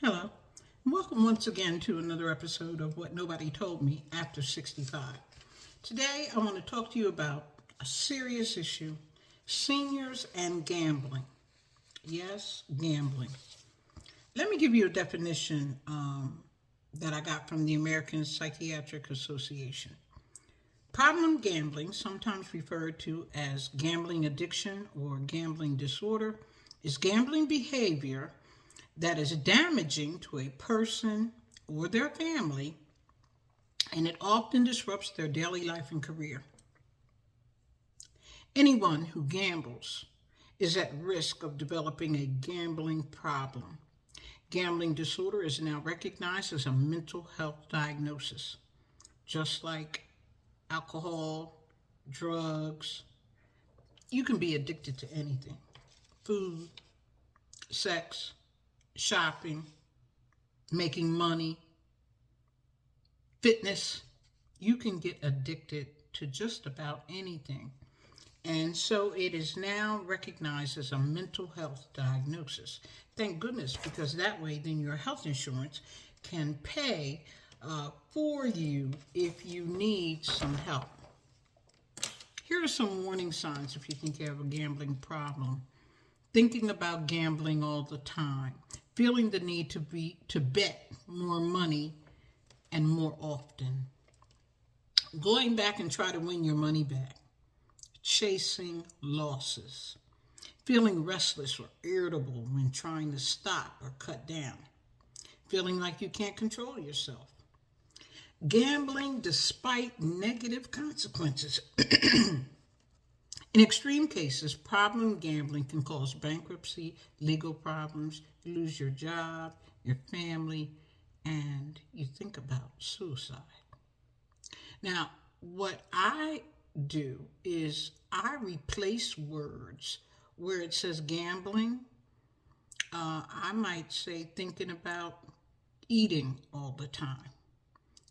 Hello, and welcome once again to another episode of What Nobody Told Me After 65. Today, I want to talk to you about a serious issue, seniors and gambling. Yes, gambling. Let me give you a definition that I got from the American Psychiatric Association. Problem gambling, sometimes referred to as gambling addiction or gambling disorder, is gambling behavior that is damaging to a person or their family, and it often disrupts their daily life and career. Anyone who gambles is at risk of developing a gambling problem. Gambling disorder is now recognized as a mental health diagnosis, just like alcohol, drugs. You can be addicted to anything: food, sex, shopping, making money, fitness. You can get addicted to just about anything. And so it is now recognized as a mental health diagnosis. Thank goodness, because that way then your health insurance can pay for you if you need some help. Here are some warning signs if you think you have a gambling problem. Thinking about gambling all the time, feeling the need to bet more money and more often, going back and try to win your money back, chasing losses, feeling restless or irritable when trying to stop or cut down, feeling like you can't control yourself, gambling despite negative consequences. In extreme cases, problem gambling can cause bankruptcy, legal problems, you lose your job, your family, and you think about suicide. Now, what I do is I replace words where it says gambling. I might say thinking about eating all the time.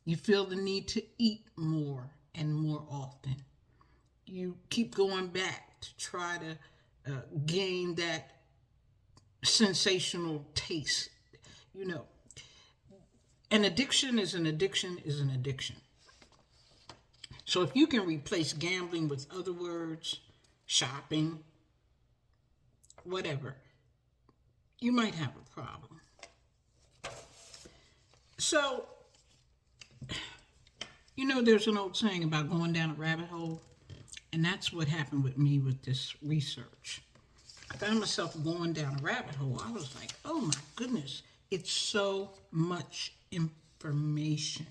You feel the need to eat more and more often. You keep going back to try to gain that sensational taste. You know, an addiction is an addiction is an addiction. So if you can replace gambling with other words, shopping, whatever, you might have a problem. So, there's an old saying about going down a rabbit hole. And that's what happened with me with this research. I found myself going down a rabbit hole. I was like, oh my goodness, it's so much information.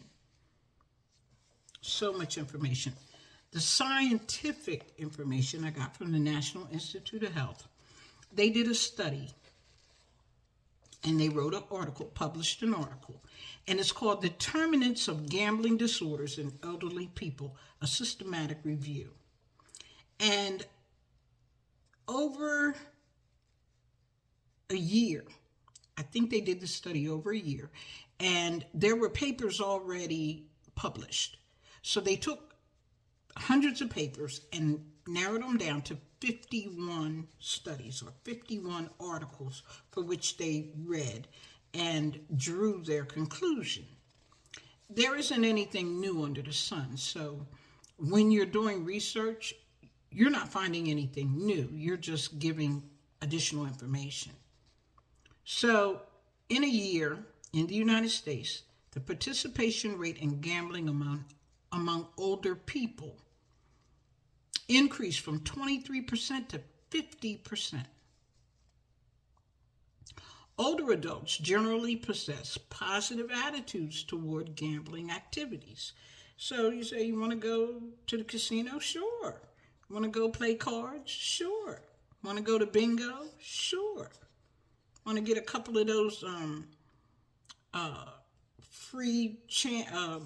So much information. The scientific information I got from the National Institute of Health, they did a study and they wrote an article, published an article, and it's called Determinants of Gambling Disorders in Elderly People, a Systematic Review. And over a year, I think they did the study over a year, and there were papers already published. So they took hundreds of papers and narrowed them down to 51 studies or 51 articles for which they read and drew their conclusion. There isn't anything new under the sun. So when you're doing research, you're not finding anything new. You're just giving additional information. So in a year in the United States, the participation rate in gambling among older people increased from 23% to 50%. Older adults generally possess positive attitudes toward gambling activities. So you say you want to go to the casino? Sure. Want to go play cards? Sure. Want to go to bingo? Sure. Want to get a couple of those free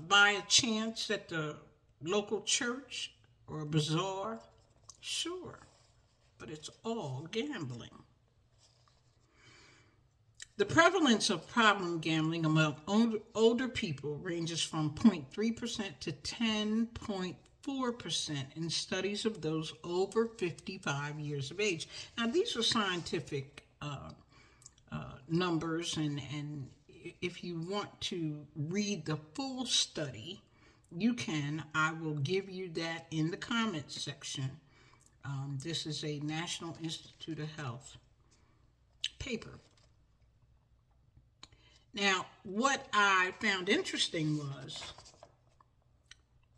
buy a chance at the local church or a bazaar? Sure. But it's all gambling. The prevalence of problem gambling among older people ranges from 0.3% to 10.4% in studies of those over 55 years of age. Now, these are scientific numbers, and if you want to read the full study, you can. I will give you that in the comments section. This is a National Institute of Health paper. Now, what I found interesting was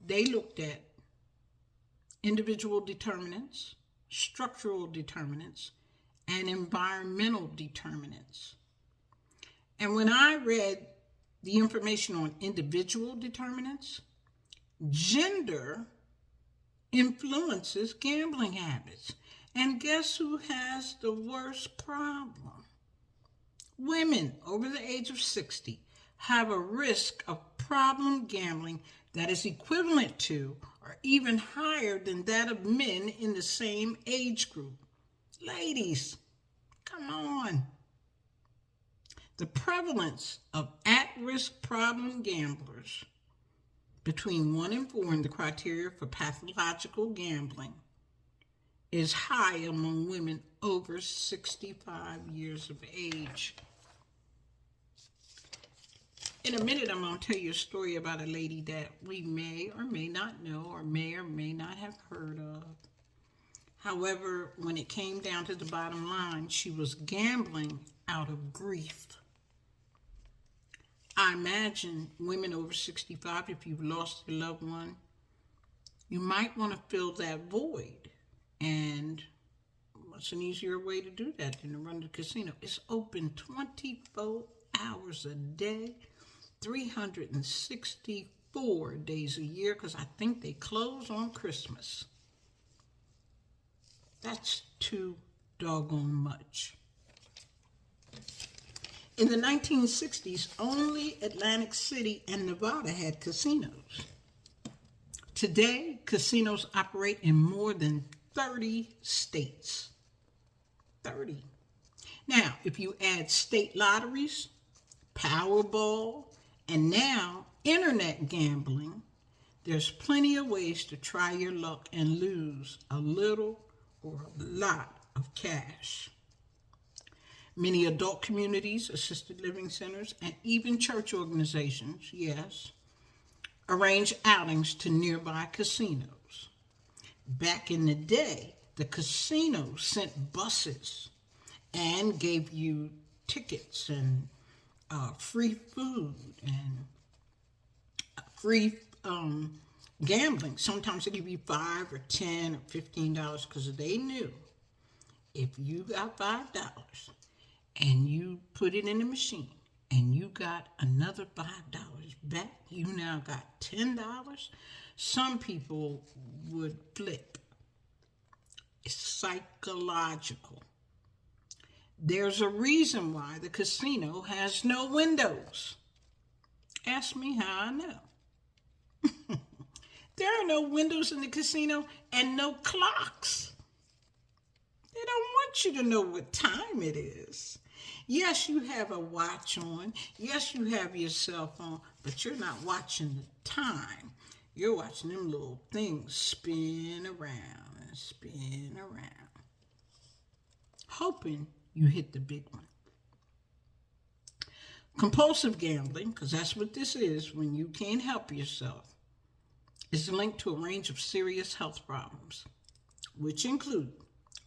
they looked at individual determinants, structural determinants, and environmental determinants. And when I read the information on individual determinants, gender influences gambling habits. And guess who has the worst problem? Women over the age of 60 have a risk of problem gambling that is equivalent to or even higher than that of men in the same age group. Ladies, come on. The prevalence of at-risk problem gamblers between 1 and 4 in the criteria for pathological gambling is high among women over 65 years of age. In a minute, I'm going to tell you a story about a lady that we may or may not know or may not have heard of. However, when it came down to the bottom line, she was gambling out of grief. I imagine women over 65, if you've lost a loved one, you might want to fill that void. And what's an easier way to do that than to run the casino? It's open 24 hours a day, 364 days a year, because I think they close on Christmas. That's too doggone much. In the 1960s, only Atlantic City and Nevada had casinos. Today, casinos operate in more than 30 states. 30. Now, if you add state lotteries, Powerball, and now internet gambling, there's plenty of ways to try your luck and lose a little or a lot of cash. Many adult communities, assisted living centers, and even church organizations, yes, arrange outings to nearby casinos. Back in the day, the casinos sent buses and gave you tickets and free food and free gambling. Sometimes they give you $5 or $10 or $15 because they knew if you got $5 and you put it in the machine and you got another $5 back, you now got $10. Some people would flip. It's psychological. There's a reason why the casino has no windows. Ask me how I know. There are no windows in the casino and no clocks. They don't want you to know what time it is. Yes, you have a watch on. Yes, you have your cell phone, but you're not watching the time. You're watching them little things spin around and spin around, hoping you hit the big one. Compulsive gambling, because that's what this is when you can't help yourself, is linked to a range of serious health problems, which include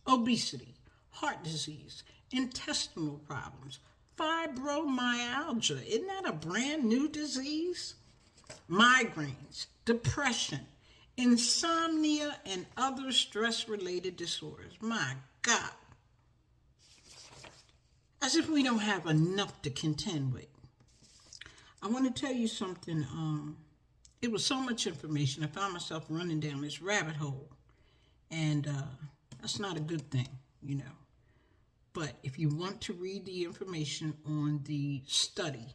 obesity, heart disease, intestinal problems, fibromyalgia. Isn't that a brand new disease? Migraines, depression, insomnia, and other stress-related disorders. My God. As if we don't have enough to contend with. I want to tell you something. It was so much information. I found myself running down this rabbit hole. And that's not a good thing, you know. But if you want to read the information on the study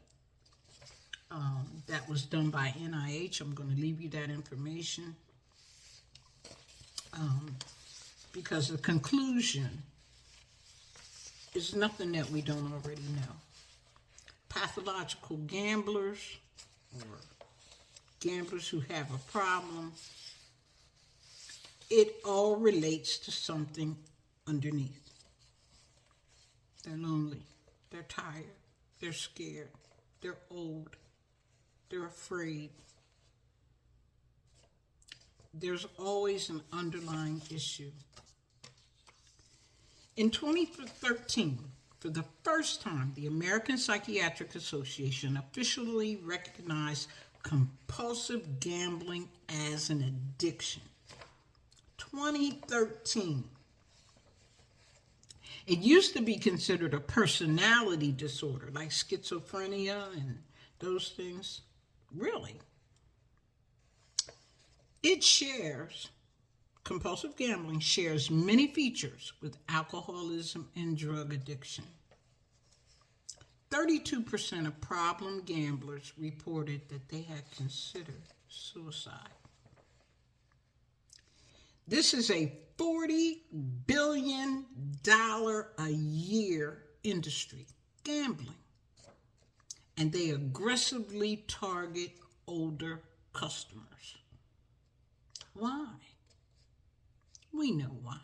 that was done by NIH, I'm going to leave you that information. Because the conclusion is nothing that we don't already know. Pathological gamblers or gamblers who have a problem, it all relates to something underneath. They're lonely, they're tired, they're scared, They're old. They're afraid. There's always an underlying issue. In 2013, for the first time, the American Psychiatric Association officially recognized compulsive gambling as an addiction. 2013. It used to be considered a personality disorder, like schizophrenia and those things. Really. Compulsive gambling shares many features with alcoholism and drug addiction. 32% of problem gamblers reported that they had considered suicide. This is a $40 billion a year industry, gambling. And they aggressively target older customers. Why? We know why.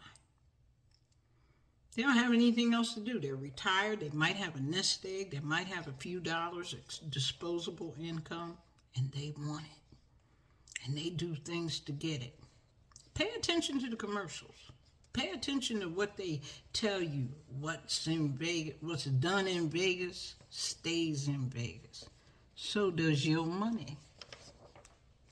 They don't have anything else to do. They're retired. They might have a nest egg. They might have a few dollars disposable income, and they want it. And they do things to get it. Pay attention to the commercials. Pay attention to what they tell you. What's in Vegas, what's done in Vegas stays in Vegas. So does your money.